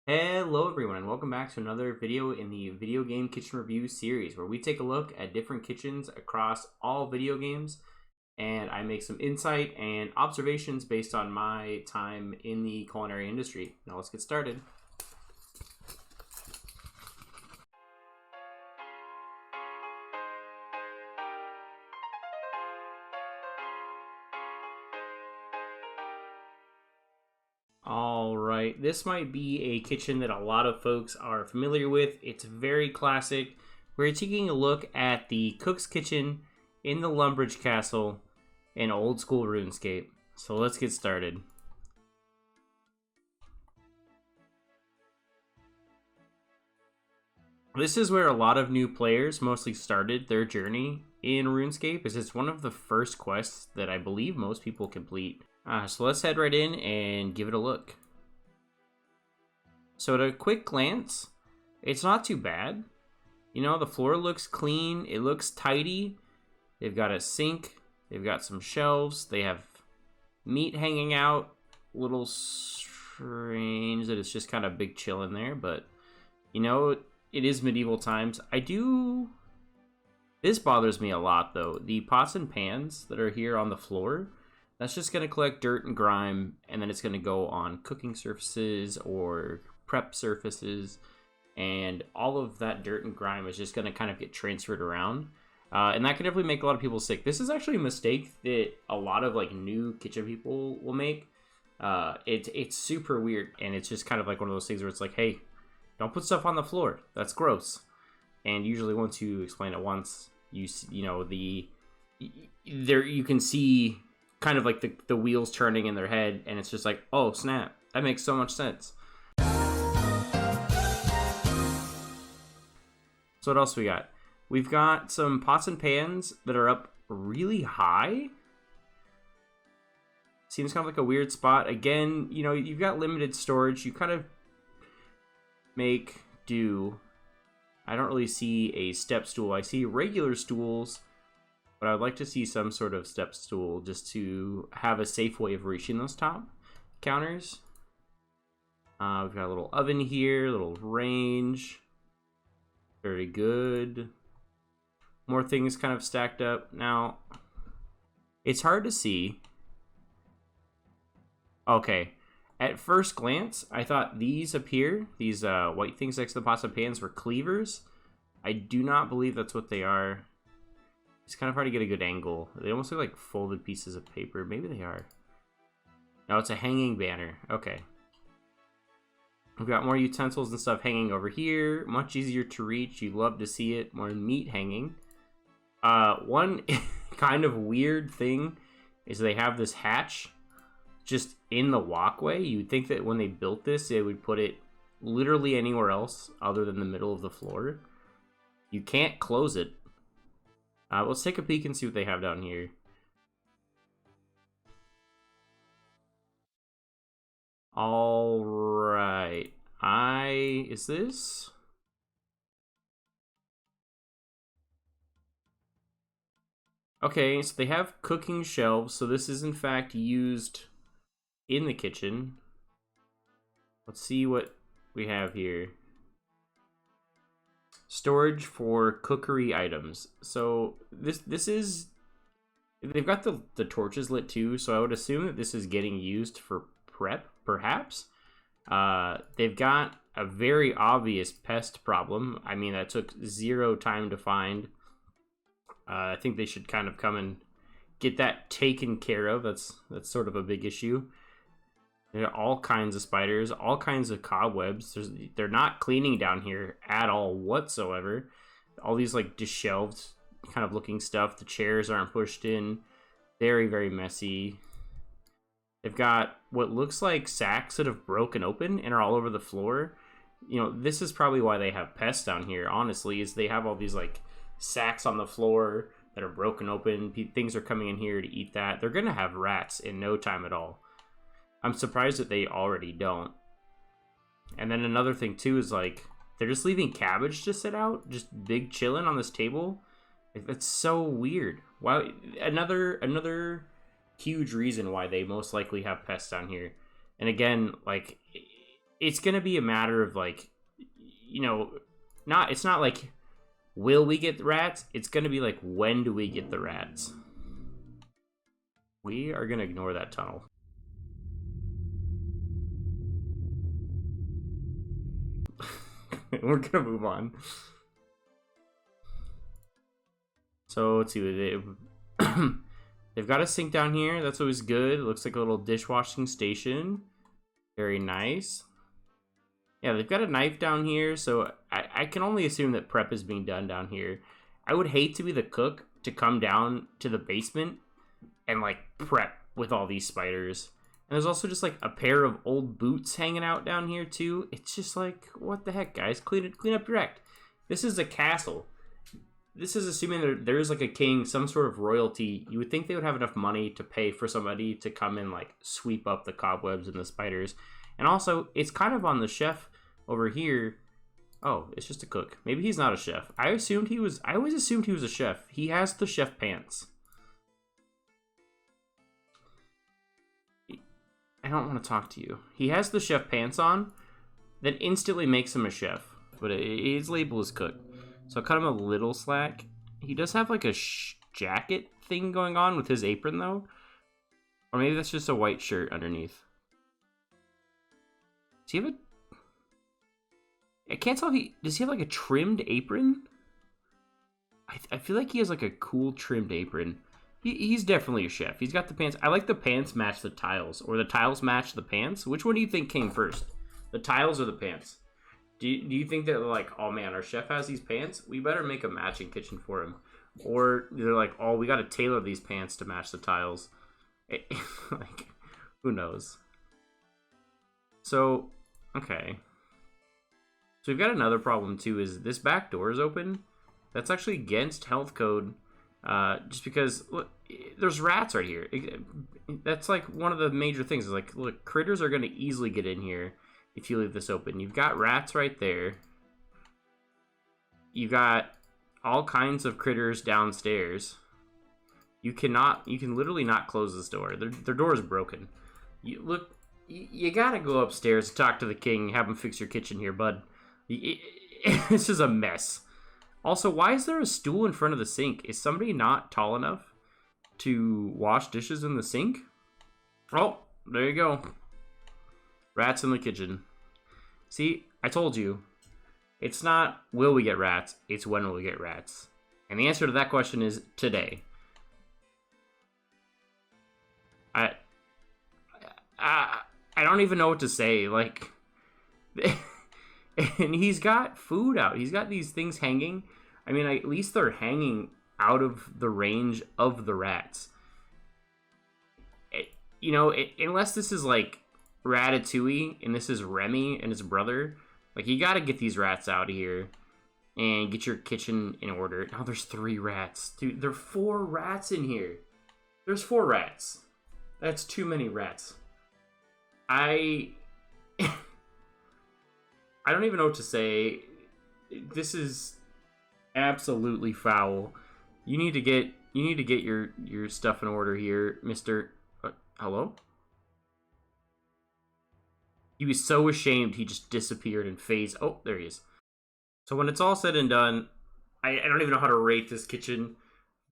Hello everyone and welcome back to another video in the video game kitchen review series where we take a look at different kitchens across all video games and I make some insight and observations based on my time in the culinary industry. Now let's get started. All right, this might be a kitchen that a lot of folks are familiar with. It's very classic. We're taking a look at the cook's kitchen in the Lumbridge Castle in old school RuneScape. So let's get started. This is where a lot of new players mostly started their journey in RuneScape, as it's one of the first quests that I believe most people complete. So let's head right in and give it a look. So at a quick glance, it's not too bad. You know, the floor looks clean, it looks tidy. They've got a sink, they've got some shelves, they have meat hanging out. A little strange that it's just kind of big chill in there, but you know, it is medieval times. This bothers me a lot though. The pots and pans that are here on the floor, that's just going to collect dirt and grime, and then it's going to go on cooking surfaces or prep surfaces, and all of that dirt and grime is just going to kind of get transferred around, and that can definitely make a lot of people sick. This is actually a mistake that a lot of like new kitchen people will make. It's super weird, and it's just kind of like one of those things where it's like, hey, don't put stuff on the floor. That's gross. And usually once you explain it once, you can see kind of like the wheels turning in their head, and it's just like, oh snap, that makes so much sense. So what else we got? We've got some pots and pans that are up really high. Seems kind of like a weird spot. Again, you know, you've got limited storage. You kind of make do. I don't really see a step stool. I see regular stools, but I'd like to see some sort of step stool just to have a safe way of reaching those top counters. We've got a little oven here, a little range. Very good. More things kind of stacked up. Now, it's hard to see. Okay, at first glance, I thought these up here, these white things next to the pots and pans, were cleavers. I do not believe that's what they are. It's kind of hard to get a good angle. They almost look like folded pieces of paper. Maybe they are. No, it's a hanging banner. Okay. We've got more utensils and stuff hanging over here. Much easier to reach. You love to see it. More meat hanging. One kind of weird thing is they have this hatch just in the walkway. You'd think that when they built this, they would put it literally anywhere else other than the middle of the floor. You can't close it. Let's take a peek and see what they have down here. All right. Is this? Okay, so they have cooking shelves. So this is in fact used in the kitchen. Let's see what we have here. Storage for cookery items. So this is, they've got the torches lit too, so I would assume that this is getting used for prep, perhaps. They've got a very obvious pest problem. I mean, that took 0 time to find. I think they should kind of come and get that taken care of. That's sort of a big issue. There are all kinds of spiders, all kinds of cobwebs. They're not cleaning down here at all whatsoever. All these like disheveled kind of looking stuff. The chairs aren't pushed in. Very, very messy. They've got what looks like sacks that have broken open and are all over the floor. You know, this is probably why they have pests down here, honestly, is they have all these like sacks on the floor that are broken open. Things are coming in here to eat that. They're going to have rats in no time at all. I'm surprised that they already don't. And then another thing too is like they're just leaving cabbage to sit out, just big chilling on this table. It's so weird. Why? Another huge reason why they most likely have pests down here. And again, like it's gonna be a matter of like, you know, it's not like will we get the rats? It's gonna be like when do we get the rats? We are gonna ignore that tunnel. We're gonna move on. So let's see. They've got a sink down here. That's always good. It looks like a little dishwashing station. Very nice. Yeah, they've got a knife down here, so I can only assume that prep is being done down here. I would hate to be the cook to come down to the basement and like prep with all these spiders. And there's also just like a pair of old boots hanging out down here too. It's just like, what the heck, guys? Clean up your act. This is a castle. This is assuming there's like a king, some sort of royalty. You would think they would have enough money to pay for somebody to come and like sweep up the cobwebs and the spiders. And also, it's kind of on the chef over here. Oh, it's just a cook. Maybe he's not a chef. I always assumed he was a chef. He has the chef pants. I don't want to talk to you. He has the chef pants on. That instantly makes him a chef. But his label is cook. So cut him a little slack. He does have like a jacket thing going on with his apron though. Or maybe that's just a white shirt underneath. Does he have I can't tell if does he have like a trimmed apron? I feel like he has like a cool trimmed apron. He's definitely a chef. He's got the pants. I like the pants match the tiles. Or the tiles match the pants. Which one do you think came first? The tiles or the pants? Do you think that like, oh man, our chef has these pants? We better make a matching kitchen for him. Or they're like, oh, we got to tailor these pants to match the tiles. Like, who knows? So, okay. So we've got another problem too, is this back door is open. That's actually against health code. Just because, look, there's rats right here. That's like one of the major things. Is like, look, critters are going to easily get in here if you leave this open. You've got rats right there. You've got all kinds of critters downstairs. You can literally not close this door. Their door is broken. You gotta go upstairs and talk to the king, have him fix your kitchen here, bud. This is a mess. Also, why is there a stool in front of the sink? Is somebody not tall enough to wash dishes in the sink? Oh, there you go. Rats in the kitchen. See, I told you. It's not will we get rats, it's when will we get rats. And the answer to that question is today. I don't even know what to say. Like, and he's got food out. He's got these things hanging. I mean, at least they're hanging out of the range of the rats. Unless this is like Ratatouille and this is Remy and his brother, like, you gotta get these rats out of here and get your kitchen in order. Now there's 3 rats. Dude, there are 4 rats in here. There's 4 rats. That's too many rats. I don't even know what to say. This is absolutely foul. You need to get your stuff in order here, Mr. Hello? He was so ashamed he just disappeared and phased. Oh, there he is. So when it's all said and done, I don't even know how to rate this kitchen.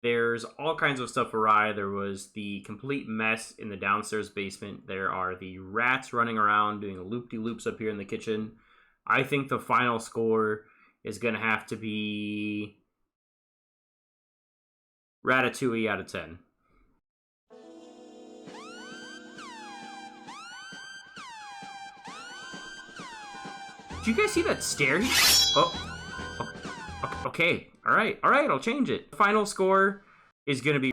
There's all kinds of stuff awry. There was the complete mess in the downstairs basement. There are the rats running around doing loop-de-loops up here in the kitchen. I think the final score is going to have to be Ratatouille out of 10. Did you guys see that stair? Oh, okay. All right, I'll change it. The final score is going to be